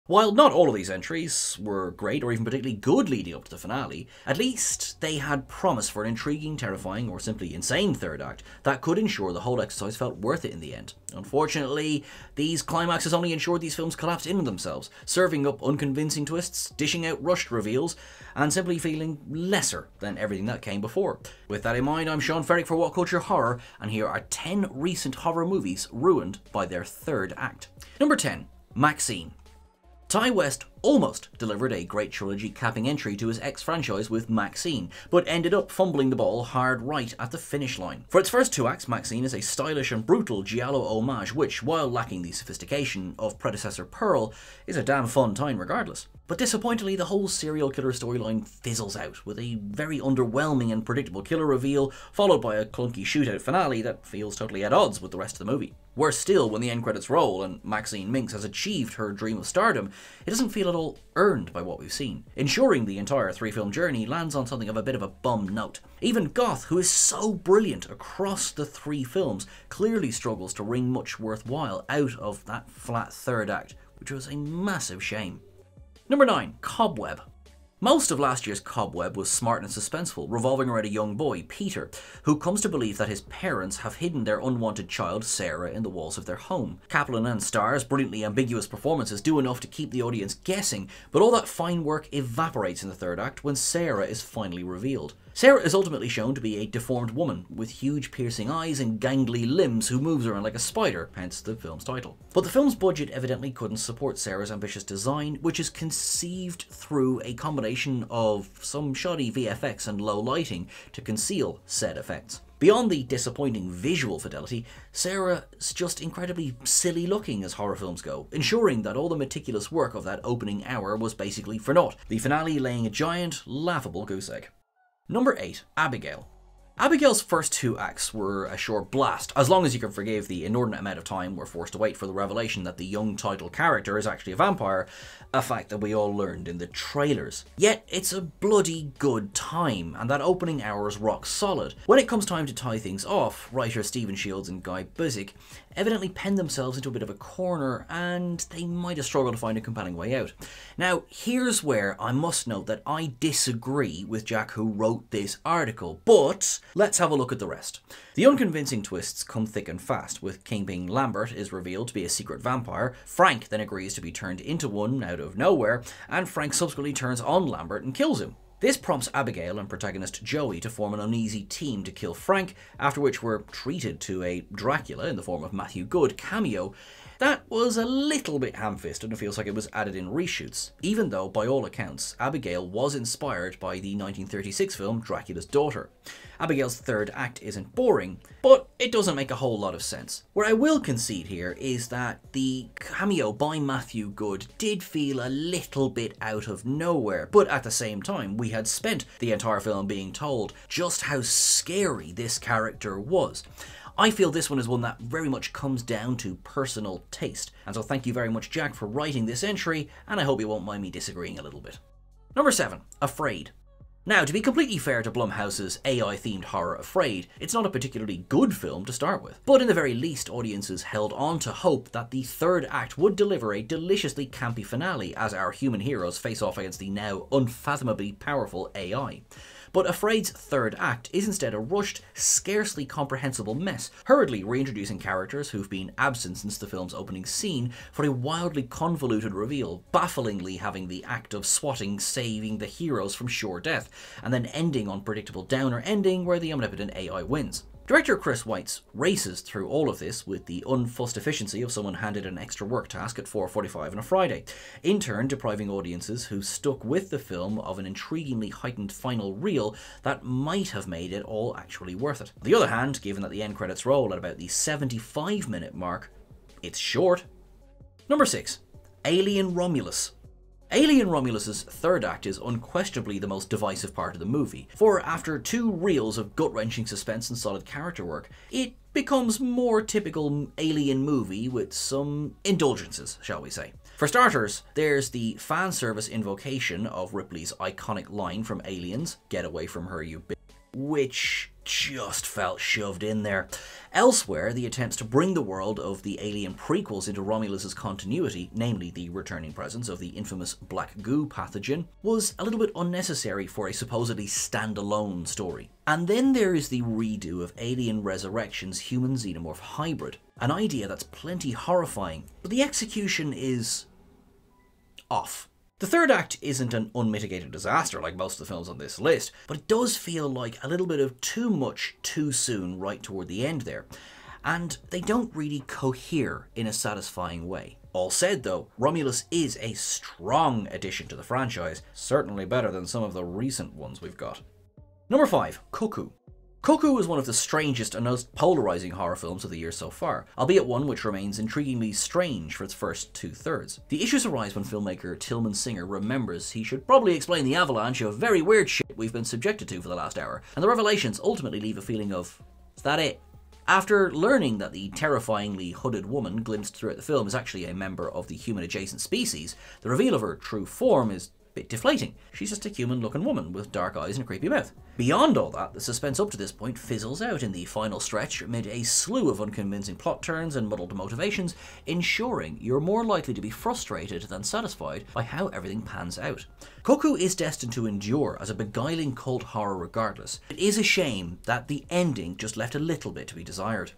While not all of these entries were great or even particularly good leading up to the finale, at least they had promise for an intriguing, terrifying, or simply insane third act that could ensure the whole exercise felt worth it in the end. Unfortunately, these climaxes only ensured these films collapsed in on themselves, serving up unconvincing twists, dishing out rushed reveals, and simply feeling lesser than everything that came before. With that in mind, I'm Sean Ferrick for What Culture Horror, and here are 10 recent horror movies ruined by their third act. Number 10. Maxine. Ty West almost delivered a great trilogy capping entry to his ex-franchise with Maxine, but ended up fumbling the ball hard right at the finish line. For its first two acts, Maxine is a stylish and brutal giallo homage which, while lacking the sophistication of predecessor Pearl, is a damn fun time regardless. But disappointingly, the whole serial killer storyline fizzles out, with a very underwhelming and predictable killer reveal, followed by a clunky shootout finale that feels totally at odds with the rest of the movie. Worse still, when the end credits roll and Maxine Minx has achieved her dream of stardom, it doesn't feel at all earned by what we've seen, ensuring the entire three-film journey lands on something of a bit of a bum note. Even Goth, who is so brilliant across the three films, clearly struggles to wring much worthwhile out of that flat third act, which was a massive shame. Number 9. Cobweb. Most of last year's Cobweb was smart and suspenseful, revolving around a young boy, Peter, who comes to believe that his parents have hidden their unwanted child, Sarah, in the walls of their home. Kaplan and Starr's brilliantly ambiguous performances do enough to keep the audience guessing, but all that fine work evaporates in the third act when Sarah is finally revealed. Sarah is ultimately shown to be a deformed woman with huge piercing eyes and gangly limbs who moves around like a spider, hence the film's title. But the film's budget evidently couldn't support Sarah's ambitious design, which is conceived through a combination of some shoddy VFX and low lighting to conceal said effects. Beyond the disappointing visual fidelity, Sarah is just incredibly silly looking as horror films go, ensuring that all the meticulous work of that opening hour was basically for naught, the finale laying a giant, laughable goose egg. Number 8. Abigail. Abigail's first two acts were a sure blast, as long as you can forgive the inordinate amount of time we're forced to wait for the revelation that the young title character is actually a vampire, a fact that we all learned in the trailers. Yet it's a bloody good time, and that opening hour is rock solid. When it comes time to tie things off, writers Stephen Shields and Guy Busick evidently penned themselves into a bit of a corner, and they might have struggled to find a compelling way out. Now, here's where I must note that I disagree with Jack who wrote this article, but let's have a look at the rest. The unconvincing twists come thick and fast, with Kingpin Lambert is revealed to be a secret vampire, Frank then agrees to be turned into one out of nowhere, and Frank subsequently turns on Lambert and kills him. This prompts Abigail and protagonist Joey to form an uneasy team to kill Frank, after which we're treated to a Dracula in the form of Matthew Good cameo that was a little bit ham-fisted and feels like it was added in reshoots, even though, by all accounts, Abigail was inspired by the 1936 film Dracula's Daughter. Abigail's third act isn't boring, but it doesn't make a whole lot of sense. Where I will concede here is that the cameo by Matthew Good did feel a little bit out of nowhere, but at the same time, we had spent the entire film being told just how scary this character was. I feel this one is one that very much comes down to personal taste, and so thank you very much, Jack, for writing this entry, and I hope you won't mind me disagreeing a little bit. Number 7. Afraid. Now, to be completely fair to Blumhouse's AI-themed horror Afraid, it's not a particularly good film to start with. But in the very least, audiences held on to hope that the third act would deliver a deliciously campy finale as our human heroes face off against the now unfathomably powerful AI. But Afraid's third act is instead a rushed, scarcely comprehensible mess, hurriedly reintroducing characters who've been absent since the film's opening scene for a wildly convoluted reveal, bafflingly having the act of swatting saving the heroes from sure death, and then ending on predictable downer ending where the omnipotent AI wins. Director Chris Weitz races through all of this with the unfussed efficiency of someone handed an extra work task at 4:45 on a Friday, in turn depriving audiences who stuck with the film of an intriguingly heightened final reel that might have made it all actually worth it. On the other hand, given that the end credits roll at about the 75-minute mark, it's short. Number 6. Alien Romulus. Alien Romulus's third act is unquestionably the most divisive part of the movie, for after 2 reels of gut-wrenching suspense and solid character work, it becomes more typical Alien movie with some indulgences, shall we say. For starters, there's the fan service invocation of Ripley's iconic line from Aliens, "Get away from her, you bitch," which just felt shoved in there. Elsewhere, the attempts to bring the world of the Alien prequels into Romulus's continuity, namely the returning presence of the infamous black goo pathogen, was a little bit unnecessary for a supposedly standalone story. And then there is the redo of Alien Resurrection's human xenomorph hybrid, an idea that's plenty horrifying, but the execution is off. The third act isn't an unmitigated disaster like most of the films on this list, but it does feel like a little bit of too much too soon right toward the end there, and they don't really cohere in a satisfying way. All said though, Romulus is a strong addition to the franchise, certainly better than some of the recent ones we've got. Number 5, Koku. Koku is one of the strangest and most polarising horror films of the year so far, albeit one which remains intriguingly strange for its first two-thirds. The issues arise when filmmaker Tillman Singer remembers he should probably explain the avalanche of very weird shit we've been subjected to for the last hour, and the revelations ultimately leave a feeling of, is that it? After learning that the terrifyingly hooded woman glimpsed throughout the film is actually a member of the human-adjacent species, the reveal of her true form is bit deflating. She's just a human-looking woman with dark eyes and a creepy mouth. Beyond all that, the suspense up to this point fizzles out in the final stretch amid a slew of unconvincing plot turns and muddled motivations, ensuring you're more likely to be frustrated than satisfied by how everything pans out. Koku is destined to endure as a beguiling cult horror regardless. It is a shame that the ending just left a little bit to be desired.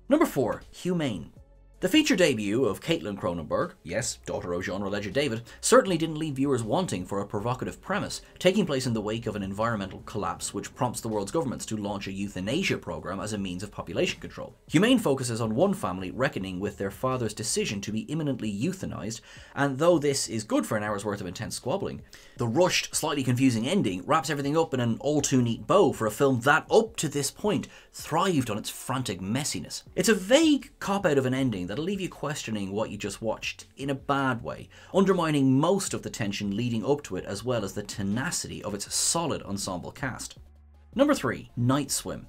Number 4, Humane. The feature debut of Caitlin Cronenberg, yes, daughter of genre legend David, certainly didn't leave viewers wanting for a provocative premise, taking place in the wake of an environmental collapse which prompts the world's governments to launch a euthanasia program as a means of population control. Humane focuses on one family reckoning with their father's decision to be imminently euthanized, and though this is good for an hour's worth of intense squabbling, the rushed, slightly confusing ending wraps everything up in an all-too-neat bow for a film that, up to this point, thrived on its frantic messiness. It's a vague cop-out of an ending that'll leave you questioning what you just watched in a bad way, undermining most of the tension leading up to it as well as the tenacity of its solid ensemble cast. Number 3, Night Swim.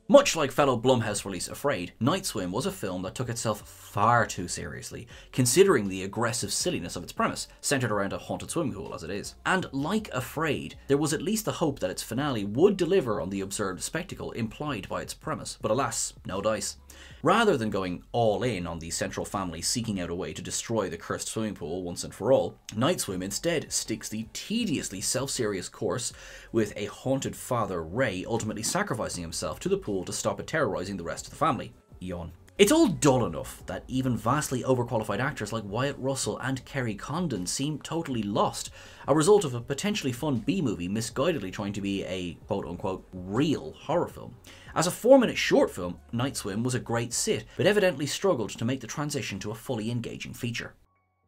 Much like fellow Blumhouse release Afraid, Night Swim was a film that took itself far too seriously, considering the aggressive silliness of its premise, centered around a haunted swimming pool as it is. And like Afraid, there was at least the hope that its finale would deliver on the absurd spectacle implied by its premise, but alas, no dice. Rather than going all in on the central family seeking out a way to destroy the cursed swimming pool once and for all, Night Swim instead sticks the tediously self-serious course with a haunted father, Ray, ultimately sacrificing himself to the pool to stop it terrorizing the rest of the family. Yawn. It's all dull enough that even vastly overqualified actors like Wyatt Russell and Kerry Condon seem totally lost, a result of a potentially fun B-movie misguidedly trying to be a quote-unquote real horror film. As a 4-minute short film, Night Swim was a great sit, but evidently struggled to make the transition to a fully engaging feature.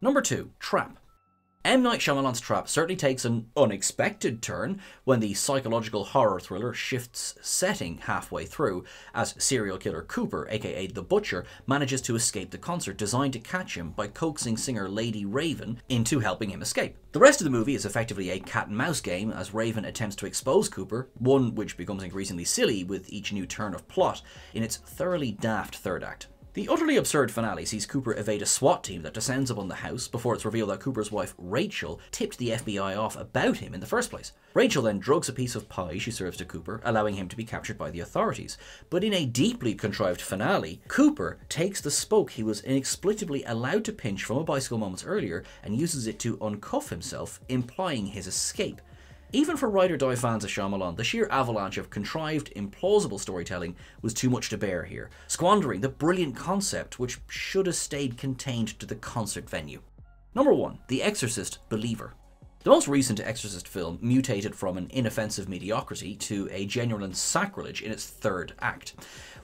Number 2, Trap. M. Night Shyamalan's Trap certainly takes an unexpected turn when the psychological horror thriller shifts setting halfway through, as serial killer Cooper, aka The Butcher, manages to escape the concert designed to catch him by coaxing singer Lady Raven into helping him escape. The rest of the movie is effectively a cat and mouse game as Raven attempts to expose Cooper, one which becomes increasingly silly with each new turn of plot in its thoroughly daft third act. The utterly absurd finale sees Cooper evade a SWAT team that descends upon the house before it's revealed that Cooper's wife, Rachel, tipped the FBI off about him in the first place. Rachel then drugs a piece of pie she serves to Cooper, allowing him to be captured by the authorities. But in a deeply contrived finale, Cooper takes the spoke he was inexplicably allowed to pinch from a bicycle moments earlier and uses it to uncuff himself, implying his escape. Even for ride-or-die fans of Shyamalan, the sheer avalanche of contrived, implausible storytelling was too much to bear here, squandering the brilliant concept which should have stayed contained to the concert venue. Number 1, The Exorcist Believer. The most recent Exorcist film mutated from an inoffensive mediocrity to a genuine sacrilege in its third act,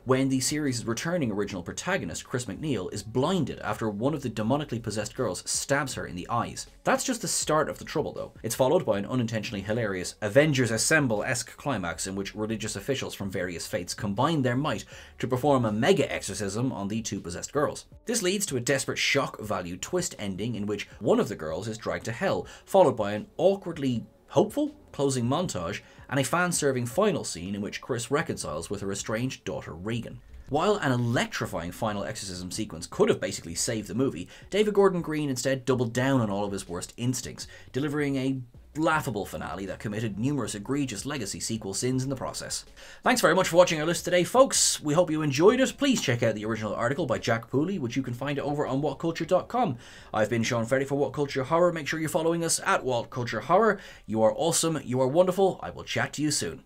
when the series' returning original protagonist, Chris MacNeil, is blinded after one of the demonically possessed girls stabs her in the eyes. That's just the start of the trouble though. It's followed by an unintentionally hilarious Avengers Assemble-esque climax in which religious officials from various faiths combine their might to perform a mega exorcism on the two possessed girls. This leads to a desperate shock value twist ending in which one of the girls is dragged to hell, followed by an awkwardly hopeful closing montage and a fan-serving final scene in which Chris reconciles with her estranged daughter Regan. While an electrifying final exorcism sequence could have basically saved the movie, David Gordon Green instead doubled down on all of his worst instincts, delivering a laughable finale that committed numerous egregious legacy sequel sins in the process. Thanks very much for watching our list today, folks. We hope you enjoyed it. Please check out the original article by Jack Pooley, which you can find over on whatculture.com. I've been Sean Ferry for What Culture Horror. Make sure you're following us at What Culture Horror. You are awesome. You are wonderful. I will chat to you soon.